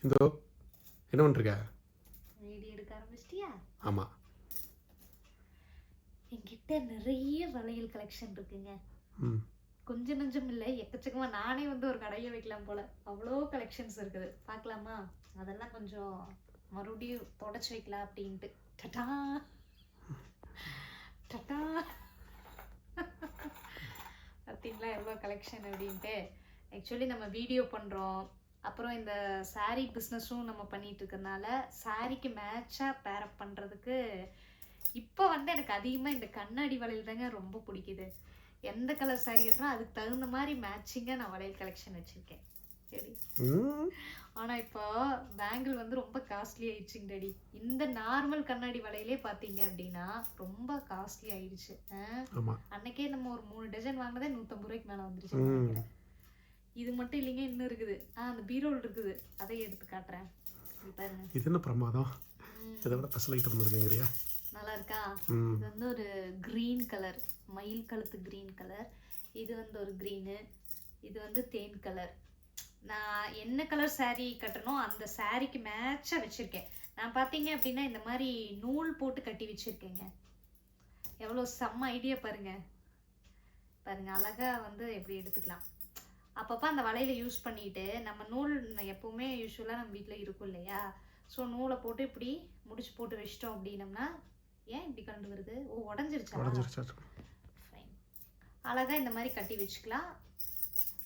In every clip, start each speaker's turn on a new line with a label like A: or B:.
A: இந்தோ என்ன பண்ணிருக்க?
B: வீடியோ எடுக்க ஆரம்பிச்சிட்டியா?
A: ஆமாம்.
B: என்கிட்ட நிறைய வளையல் கலெக்ஷன் இருக்குங்க.
A: ம்.
B: கொஞ்சம் நஞ்சம் இல்லை, எக்கச்சக்கமா. நானே வந்து ஒரு கடையை வைக்கலாம் போல, அவ்வளோ கலெக்ஷன்ஸ் இருக்குது. பார்க்கலாமா? அதெல்லாம் கொஞ்சம் மறுபடியும் தொடச்சி வைக்கலாம் அப்படின்ட்டு. டட்டா டட்டா பார்த்தீங்களா எவ்வளோ கலெக்ஷன் அப்படின்ட்டு. ஆக்சுவலி நம்ம வீடியோ பண்ணுறோம், அப்புறம் இந்த saree பிஸ்னஸும் நம்ம பண்ணிட்டு இருக்கறனால சாரீக்கு மேட்சாக பேரப் பண்ணுறதுக்கு இப்போ வந்து எனக்கு அதிகமாக இந்த கண்ணாடி வளையல் தாங்க ரொம்ப பிடிக்குது. எந்த கலர் saree கட்டுறோம் அதுக்கு தகுந்த மாதிரி மேட்சிங்காக நான் வளையல் கலெக்ஷன் வச்சுருக்கேன். சரி, ஆனால் இப்போ பேங்கிள் வந்து ரொம்ப காஸ்ட்லி ஆயிடுச்சுங்க டாடி. இந்த நார்மல் கண்ணாடி வளையலே பார்த்தீங்க அப்படின்னா ரொம்ப காஸ்ட்லி ஆயிடுச்சு. அன்னைக்கே நம்ம ஒரு 3 டஜன் வாங்கினதே 150 ரூபாய்க்கு மேலே வந்துருச்சு நினைக்கிறேன். இது மட்டும் இல்லைங்க, இன்னும் இருக்குது. அந்த பீரோல் இருக்குது, அதை எடுத்து காட்டுறேன். பாருங்க,
A: இது என்ன பிரமாதம்! இதை விட ஸ்பெஷல் ஐட்டம் இருக்குங்கறியா?
B: நல்லா இருக்கா? இது வந்து ஒரு கிரீன் கலர், மயில் கழுத்து கிரீன் கலர். இது வந்து ஒரு க்ரீனு, இது வந்து தேன் கலர். நான் என்ன கலர் saree கட்டணும் அந்த சாரீக்கு மேட்சாக வச்சுருக்கேன். நான் பார்த்தீங்க அப்படின்னா இந்த மாதிரி நூல் போட்டு கட்டி வச்சுருக்கேங்க. எவ்வளோ செம்ம ஐடியா பாருங்க. பாருங்க, அழகாக வந்து எப்படி எடுத்துக்கலாம். அப்பப்போ அந்த வலையில் யூஸ் பண்ணிட்டு நம்ம நூல் எப்போவுமே யூஸ்வலாக நம்ம வீட்டில் இருக்கும் இல்லையா? ஸோ நூலை போட்டு இப்படி முடிச்சு போட்டு வச்சிட்டோம் அப்படின்னம்னா, ஏன் இப்படி கண்டு வருது? ஓ, உடஞ்சிருச்சா? ஃபைன். அழகாக இந்த மாதிரி கட்டி வச்சுக்கலாம்.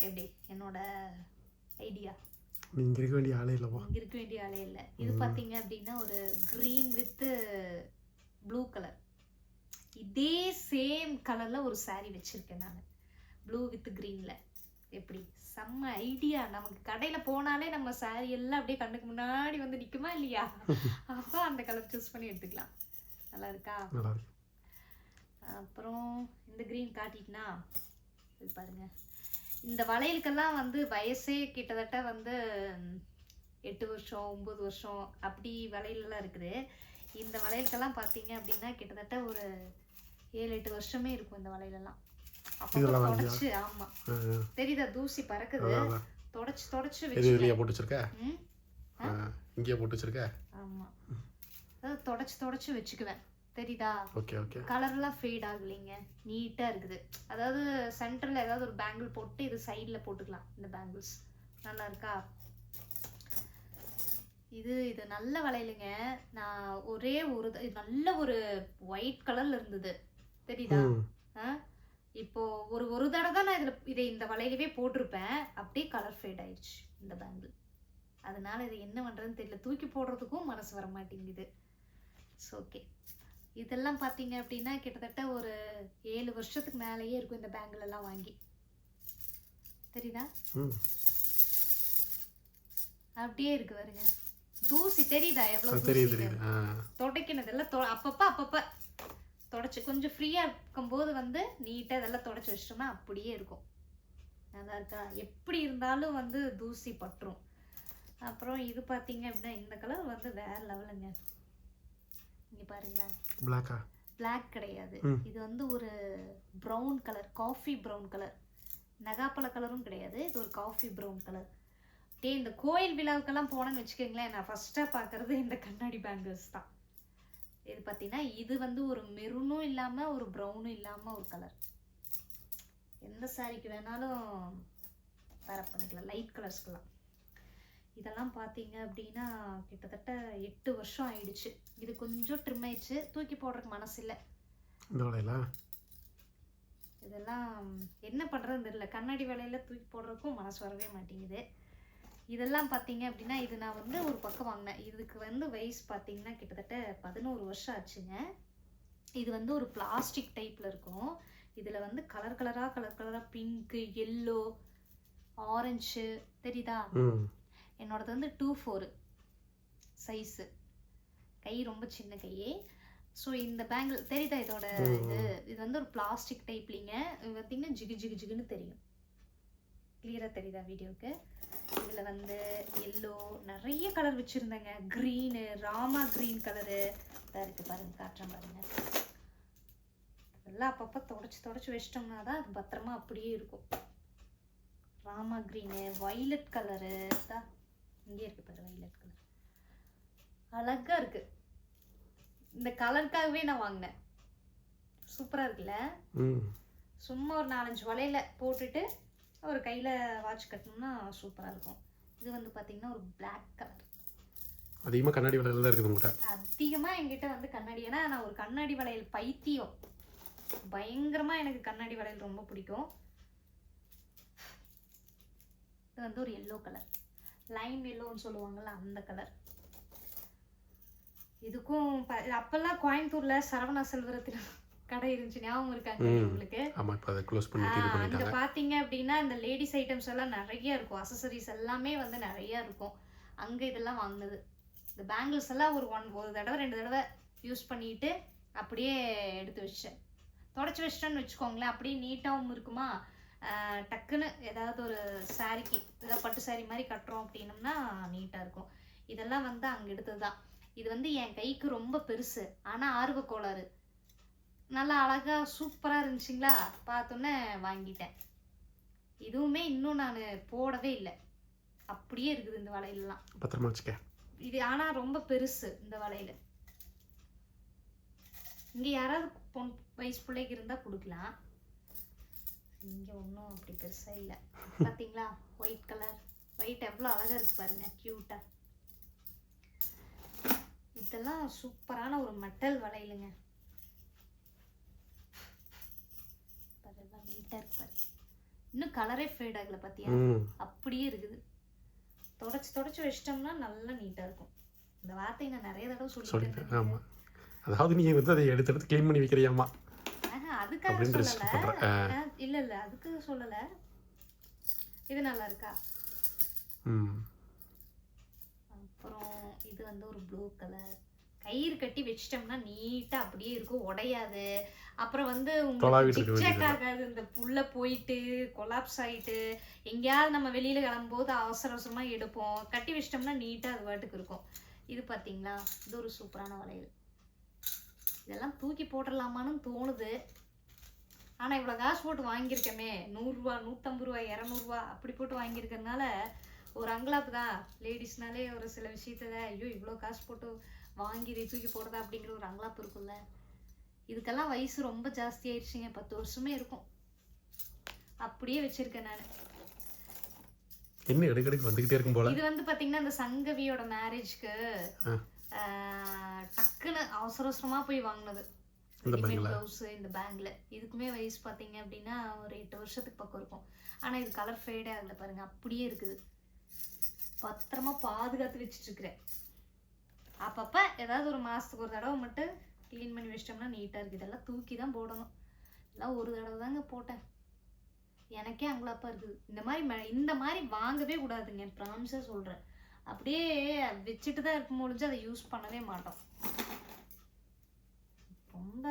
B: எப்படி என்னோட ஐடியா?
A: இங்கே இருக்க வேண்டிய ஆளே இல்லைவா?
B: இங்கே இருக்க வேண்டிய ஆளே இல்லை. இது பார்த்தீங்க அப்படின்னா ஒரு க்ரீன் வித்து ப்ளூ கலர். இதே சேம் கலரில் ஒரு saree வச்சுருக்கேன் நான், ப்ளூ வித் க்ரீனில். எப்படி செம்ம ஐடியா! நமக்கு கடையில் போனாலே நம்ம saree எல்லாம் அப்படியே கண்ணுக்கு முன்னாடி வந்து நிற்குமா இல்லையா? அப்போ அந்த கலர் சூஸ் பண்ணி எடுத்துக்கலாம். நல்லா இருக்கா? அப்புறம் இந்த க்ரீன் காட்டிட்டுனா இது பாருங்க. இந்த வளையலுக்கெல்லாம் வந்து வயசே கிட்டத்தட்ட வந்து 8 வருஷம் 9 வருஷம் அப்படி வளையலெல்லாம் இருக்குது. இந்த வளையலுக்கெல்லாம் பார்த்தீங்க அப்படின்னா கிட்டத்தட்ட ஒரு 7-8 வருஷமே இருக்கும் இந்த வளையலெல்லாம். அப்போ தொடச்சு, ஆமாம் தெரியுதா தூசி பறக்குது, தொடச்சு வச்சு
A: போட்டு வச்சிருக்க. இங்கே போட்டு வச்சிருக்க.
B: ஆமாம், அதாவது தொடச்சு வச்சுக்குவேன். தெரியுதா?
A: Okay okay.
B: கலர்லாம் ஃபேட் ஆகலைங்க, நீட்டாக இருக்குது. அதாவது சென்டரில் ஏதாவது ஒரு பேங்கிள் போட்டு இது சைடில் போட்டுக்கலாம். இந்த பேங்கிள்ஸ் நல்லா இருக்கா? இது நல்ல வளையலுங்க. நான் ஒரே ஒரு நல்ல ஒரு ஒயிட் கலரில் இருந்தது, தெரியுதா? இப்போ ஒரு தடவை தான் நான் இந்த வளையலவே போட்டிருப்பேன். அப்படியே கலர் ஃபேட் ஆயிடுச்சு இந்த பேங்கிள். அதனால இது என்ன பண்ணுறதுன்னு தெரியல, தூக்கி போடுறதுக்கும் மனசு வர மாட்டேங்குது. ஸோ ஓகே, இதெல்லாம் பார்த்தீங்க அப்படின்னா கிட்டத்தட்ட ஒரு 7 வருஷத்துக்கு மேலேயே இருக்கும் இந்த பேங்கிள் எல்லாம் வாங்கி. தெரியுதா? அப்படியே இருக்கு பாருங்க, தூசி தெரியுதா? எவ்வளோ தூசி! துடைக்கினதெல்லாம் அப்பப்போ தொடச்சி கொஞ்சம் ஃப்ரீயாக இருக்கும்போது வந்து நீட்டாக இதெல்லாம் தொடச்சி வச்சிட்டோம்னா அப்படியே இருக்கும். நல்லா இருக்கா? எப்படி இருந்தாலும் வந்து தூசி பட்டுரும். அப்புறம் இது பார்த்தீங்க அப்படின்னா இந்த கலர் வந்து வேற லெவலுங்க. இங்கே பாருங்களேன், பிளாக் கிடையாது, இது வந்து ஒரு brown colour, coffee brown colour. நகாப்பழ கலரும் கிடையாது, இது ஒரு காஃபி ப்ரௌன் கலர். இந்த கோயில் விழாவுக்கெல்லாம் போனேன்னு வச்சுக்கோங்களேன், நான் ஃபஸ்ட்டாக பார்க்குறது இந்த கண்ணாடி பேங்கிள்ஸ் தான். இது பார்த்தீங்கன்னா இது வந்து ஒரு மெரூனும் இல்லாமல் ஒரு ப்ரௌனும் இல்லாமல் ஒரு கலர். எந்த சாரிக்கு வேணாலும் பேரப் பண்ணிக்கலாம், லைட் கலர்ஸ்க்கெல்லாம். இதெல்லாம் பார்த்தீங்க அப்படின்னா கிட்டத்தட்ட 8 வருஷம் ஆயிடுச்சு. இது கொஞ்சம் ட்ரிம் ஆயிடுச்சு, தூக்கி போடுறதுக்கு மனசு இல்லை. இதெல்லாம் என்ன பண்ணுறதுன்னு தெரியல, கண்ணாடி வேலையில் தூக்கி போடுறதுக்கும் மனசு வரவே மாட்டேங்குது. இதெல்லாம் பார்த்தீங்க அப்படின்னா இது நான் வந்து ஒரு பக்கம் வாங்கினேன். இதுக்கு வந்து வயசு பார்த்தீங்கன்னா கிட்டத்தட்ட 11 வருஷம் ஆச்சுங்க. இது வந்து ஒரு பிளாஸ்டிக் டைப்பில் இருக்கும். இதில் வந்து கலர் கலராக பிங்க்கு, எல்லோ, ஆரஞ்சு, தெரியுதா? என்னோடது வந்து 2/4 சைஸு, கை ரொம்ப சின்ன கையே. ஸோ இந்த பேங்கிள் தெரியுதா? இதோட இது வந்து ஒரு பிளாஸ்டிக் டைப்லிங்க. இது பார்த்தீங்கன்னா ஜிகுன்னு தெரியும். கிளியராக தெரியுதா வீடியோவுக்கு? இதில் வந்து எல்லோ நிறைய கலர் வச்சுருந்தேங்க. க்ரீனு, ராமா க்ரீன் கலரு தான் இருக்குது பாருங்க, காட்டுறேன் பாருங்க. இதெல்லாம் அப்பப்போ தொடச்சி வச்சிட்டோம்னா தான் அது பத்திரமா அப்படியே இருக்கும். ராமா க்ரீனு, வைலட் கலரு தான் இங்கே இருக்கு பாரு வைலட் கலர், அழகா இருக்கு. இந்த கலருக்காகவே நான் வாங்கினேன். சூப்பரா இருக்குல்ல. சும்மா ஒரு 4-5 வளையல போட்டுட்டு ஒரு கையில வாட்ச் கட்டணும்னா சூப்பரா இருக்கும். இது வந்து பாத்தீங்கன்னா ஒரு பிளாக் கலர்.
A: அதிகமாக கண்ணாடி வளையல் தான் இருக்குது உங்கள்கிட்ட.
B: அதிகமாக என்கிட்ட வந்து கண்ணாடி, ஏன்னா நான் ஒரு கண்ணாடி வளையல் பைத்தியம். பயங்கரமாக எனக்கு கண்ணாடி வளையல் ரொம்ப பிடிக்கும். இது வந்து ஒரு எல்லோ கலர், லைம் எல்லோன்னு சொல்லுவாங்கள்ல அந்த கலர். இதுக்கும் அப்பெல்லாம் கோயம்புத்தூர்ல சரவணா செல்வரத்தில் கடை இருந்துச்சு, ஞாபகம் இருக்காங்க உங்களுக்கு?
A: ஆமா, இப்போ அதை க்ளோஸ் பண்ணிட்டு இது பண்ணிட்டாங்க.
B: அங்க பாத்தீங்க அப்படின்னா இந்த லேடிஸ் ஐட்டம்ஸ் எல்லாம் நிறைய இருக்கும், அக்சசரிஸ் எல்லாமே வந்து நிறைய இருக்கும். அங்க இதெல்லாம் வாங்கினது. இந்த பேங்கிள்ஸ் எல்லாம் ஒரு தடவை 2 தடவை யூஸ் பண்ணிட்டு அப்படியே எடுத்து வச்சேன். தொடச்சி வச்சிட்டேன்னு வச்சுக்கோங்களேன், அப்படியே நீட்டாகவும் இருக்குமா. டக்குன்னு ஏதாவது ஒரு சாரிக்கு, ஏதாவது பட்டு சாரி மாதிரி கட்டுறோம் அப்படின்னம்னா நீட்டாக இருக்கும். இதெல்லாம் வந்து அங்கே எடுத்தது தான். இது வந்து என் கைக்கு ரொம்ப பெருசு, ஆனால் ஆர்வ கோளாறு. நல்லா அழகாக சூப்பராக இருந்துச்சுங்களா, பார்த்தோன்னே வாங்கிட்டேன். இதுவுமே இன்னும் நான் போடவே இல்லை, அப்படியே இருக்குது இந்த வளையல்லாம்.
A: பத்திரமா வச்சுக்க.
B: இது ஆனால் ரொம்ப பெருசு இந்த வளையல். இங்கே யாராவது வயசு பிள்ளைக்கு இருந்தால் கொடுக்கலாம். இங்கே ஒன்றும் அப்படி பெருசாக இல்லை. பார்த்தீங்களா ஒயிட் கலர், ஒயிட் எவ்வளோ அழகாக இருக்கு பாருங்க, க்யூட்டாக. இதெல்லாம் சூப்பரான ஒரு மெட்டல் வளையலுங்க. நீட்டாக இருக்கு பாரு. இன்னும் கலரே ஃபேட் ஆகல பார்த்தியா, அப்படியே இருக்குது. தொடச்சி வச்சிட்டோம்னா நல்லா நீட்டாக இருக்கும். இந்த வார்த்தையை நான் நிறைய தடவை சொல்லிட்டேன்.
A: ஆமாம், அதாவது நீ வந்து அதை எடுத்து க்ளீன் பண்ணி வைக்கிறியாமா?
B: அதுக்காக சொல்லலை, இல்லை இல்லை அதுக்கு சொல்லலை. இது நல்லா இருக்கா? அப்புறம் இது வந்து ஒரு ப்ளூ கலர், கயிறு கட்டி வச்சிட்டோம்னா நீட்டாக அப்படியே இருக்கும், உடையாது. அப்புறம் வந்து உங்களுக்கு செக் ஆகாது. இந்த புல்ல போயிட்டு கொலாப்ஸ் ஆகிட்டு எங்கேயாவது நம்ம வெளியில் கிளம்பும்போது அவசரமாக எடுப்போம், கட்டி வச்சிட்டோம்னா நீட்டாக அது வாட்டுக்கு இருக்கும். இது பார்த்தீங்களா, இது ஒரு சூப்பரான வளையல். இதெல்லாம் தூக்கி போட்டுடலாமான்னு தோணுது, ஆனால் இவ்வளோ காசு போட்டு வாங்கியிருக்கமே, 100 ரூபா 150 ரூபா 200 ரூபா அப்படி போட்டு வாங்கியிருக்கறனால ஒரு அங்கலாப்பு தான். லேடிஸ்னாலே ஒரு சில விஷயத்துல ஐயோ இவ்வளோ காசு போட்டு வாங்கி இதை தூக்கி போடுறதா அப்படிங்கிற ஒரு அங்கலாப்பு இருக்குல்ல. இதுக்கெல்லாம் வயசு ரொம்ப ஜாஸ்தி ஆயிடுச்சுங்க, 10 வருஷமே இருக்கும். அப்படியே வச்சிருக்கேன் நான்.
A: என்ன எடுக்கடிக்கு வந்துகிட்டே இருக்கும் போல.
B: இது வந்து பாத்தீங்கன்னா இந்த சங்கவியோட மேரேஜ்க்கு டக்குன்னு அவசரமா போய் வாங்கினது இந்த ப்ளவுஸ் இந்த பேங்க்ல. இதுக்குமே வயசு பாத்தீங்க அப்படின்னா ஒரு 8 வருஷத்துக்கு பக்கம் இருக்கும். ஆனா இது கலர் ஃபேடே ஆகல பாருங்க, அப்படியே இருக்குது. பத்திரமா பாதுகாத்து வச்சுட்டு இருக்கிறேன். அப்பப்ப ஏதாவது ஒரு மாசத்துக்கு ஒரு தடவை மட்டும் க்ளீன் பண்ணி வச்சிட்டோம்னா நீட்டா இருக்கு. இதெல்லாம் தூக்கி தான் போடணும். எல்லாம் ஒரு தடவை தாங்க போட்டேன், எனக்கே அங்கலாப்பா இருக்குது. இந்த மாதிரி வாங்கவே கூடாதுங்க, ப்ராமிஸா சொல்றேன். அப்படியே வச்சுட்டு தான் இருக்க முடிஞ்சு அதை யூஸ் பண்ணவே மாட்டோம். ரொம்ப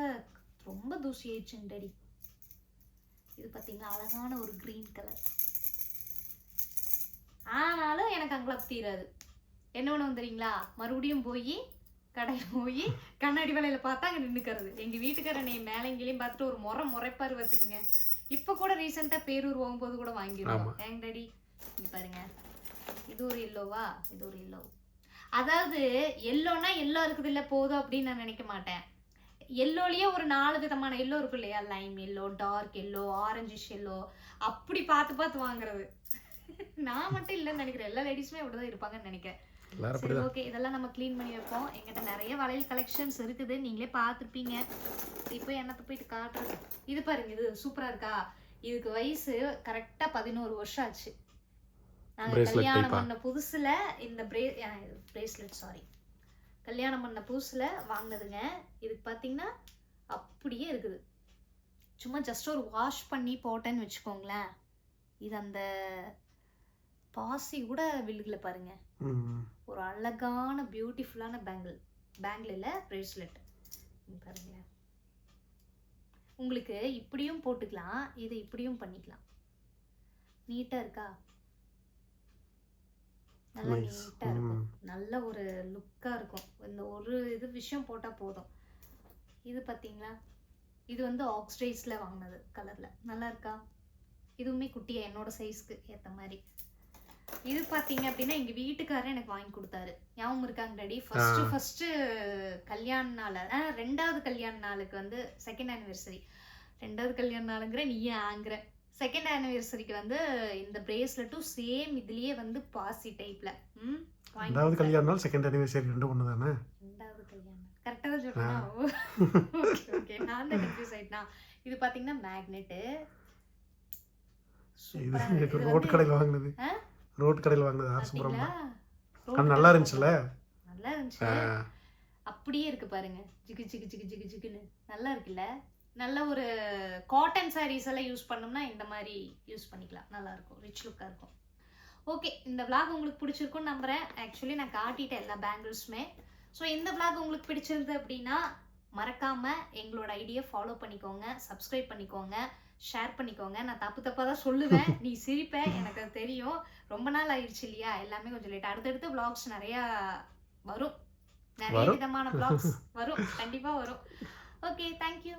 B: ரொம்ப தூசி ஆயிடுச்சுங்க டாடி. இது பார்த்தீங்கன்னா அழகான ஒரு கிரீன் கலர். ஆனாலும் எனக்கு அங்கலாப்பு தீராது. என்ன ஒன்று தெரியுங்களா, மறுபடியும் போய் கடையில் போய் கண்ணாடி வலையில பார்த்தா அங்கே நின்றுக்கிறது. எங்கள் வீட்டுக்கார என்னை மேலேங்களையும் பார்த்துட்டு ஒரு முறைப்பாரு வச்சுக்குங்க. இப்போ கூட ரீசெண்டாக பேரூர் போகும்போது கூட வாங்கிடுவோம். ஏங்க டாடி இங்கே பாருங்க, இது ஒரு எல்லோவா, இது ஒரு எல்லோ. அதாவது எல்லோனா எல்லோ இருக்குது இல்லை போதும் அப்படின்னு நான் நினைக்க மாட்டேன். எல்லோலயே ஒரு 4 விதமான எல்லோ இருக்கும் இல்லையா, lime yellow, dark yellow, orangish yellow, அப்படி பார்த்து வாங்குறது. நான் மட்டும் இல்லைன்னு நினைக்கிறேன், எல்லா லேடிஸுமே அப்படிதான் இருப்பாங்கன்னு நினைக்கிறேன். சரி ஓகே, இதெல்லாம் நம்ம க்ளீன் பண்ணி வைப்போம். எங்கிட்ட நிறைய வளையல் கலெக்ஷன்ஸ் இருக்குது, நீங்களே பார்த்துருப்பீங்க. இப்போ என்னத்தை போயிட்டு காட்டுறது. இது பாருங்க, இது சூப்பரா இருக்கா. இதுக்கு வயசு கரெக்டா 11 வருஷம் ஆச்சு. நாங்க கல்யாணம் பண்ண புதுசுல இந்த பிரேஸ்லெட் கல்யாணம் பண்ண புதுசுல வாங்கினதுங்க. இதுக்கு பார்த்தீங்கன்னா அப்படியே இருக்குது. சும்மா ஜஸ்ட் ஒரு வாஷ் பண்ணி போட்டேன்னு வச்சுக்கோங்களேன், இது அந்த பாசி கூட விழுகல பாருங்க. ஒரு அழகான பியூட்டிஃபுல்லான பேங்கிள் இல்லை பிரேஸ்லெட் பாருங்க. உங்களுக்கு இப்படியும் போட்டுக்கலாம், இதை இப்படியும் பண்ணிக்கலாம். நீட்டா இருக்கா, நல்லா நீட்டா இருக்கும், நல்ல ஒரு லுக்கா இருக்கும். இந்த ஒரு இது விஷயம் போட்டா போதும். இது பாத்தீங்களா, இது வந்து ஆக்ஸ்டைஸ்ல வாங்கினது கலர்ல, நல்லா இருக்கா. இதுவுமே குட்டியா என்னோட சைஸ்க்கு ஏத்த மாதிரி. இது பாத்தீங்க அப்படின்னா எங்க வீட்டுக்காரர் எனக்கு வாங்கி கொடுத்தாரு. ஞாபகம் இருக்காங்க டாடி? ஃபர்ஸ்ட் கல்யாண நாள், ரெண்டாவது கல்யாண நாளுக்கு வந்து செகண்ட் ஆனிவர்சரி, ரெண்டாவது கல்யாண நாளுங்கிற நீ ஆங்குற, செகண்ட் ஆனிவர்சரிக்கு வந்து இந்த பிரேஸ்லெட்டும் சேம் இதுலயே வந்து பாசி டைப்ல.
A: ரெண்டாவது கல்யாண நாள் செகண்ட் ஆனிவர்சரி ரெண்டும் ஒன்று தானே?
B: ரெண்டாவது கல்யாணம் கரெக்டாக தான் சொல்றேன். ஓகே நான் தான் கன்ஃபியூஸ் ஆயிட்டேன். இது பாத்தீங்கன்னா மேக்னெட்டு.
A: இது ரோட் கடையில் வாங்கினது. ரோட் கடையில் வாங்கினது ஆர்சுபுரம். நல்லா இருந்துச்சுல்ல?
B: நல்லா இருந்துச்சு. அப்படியே இருக்கு பாருங்க, ஜிகு ஜிகு ஜிகு ஜிகு ஜிகுன்னு நல்லா இருக்குல்ல. நல்ல ஒரு காட்டன் சாரீஸ் எல்லாம் யூஸ் பண்ணோம்னா இந்த மாதிரி யூஸ் பண்ணிக்கலாம், நல்லா இருக்கும், ரிச் லுக்காக இருக்கும். ஓகே, இந்த vlog உங்களுக்கு பிடிச்சிருக்கும்னு நம்புறேன். ஆக்சுவலி நான் காட்டிட்டேன் எல்லா பேங்கிள்ஸுமே. ஸோ இந்த vlog உங்களுக்கு பிடிச்சிருந்தது அப்படின்னா மறக்காம எங்களோட ஐடியை ஃபாலோ பண்ணிக்கோங்க, சப்ஸ்கிரைப் பண்ணிக்கோங்க, ஷேர் பண்ணிக்கோங்க. நான் தப்பாக தான் சொல்லுவேன், நீ சிரிப்ப, எனக்கு அது தெரியும். ரொம்ப நாள் ஆயிடுச்சு இல்லையா, எல்லாமே கொஞ்சம் லேட். அடுத்தடுத்து vlogs நிறையா வரும், நிறைய விதமான vlogs வரும், கண்டிப்பாக வரும். Okay, thank you.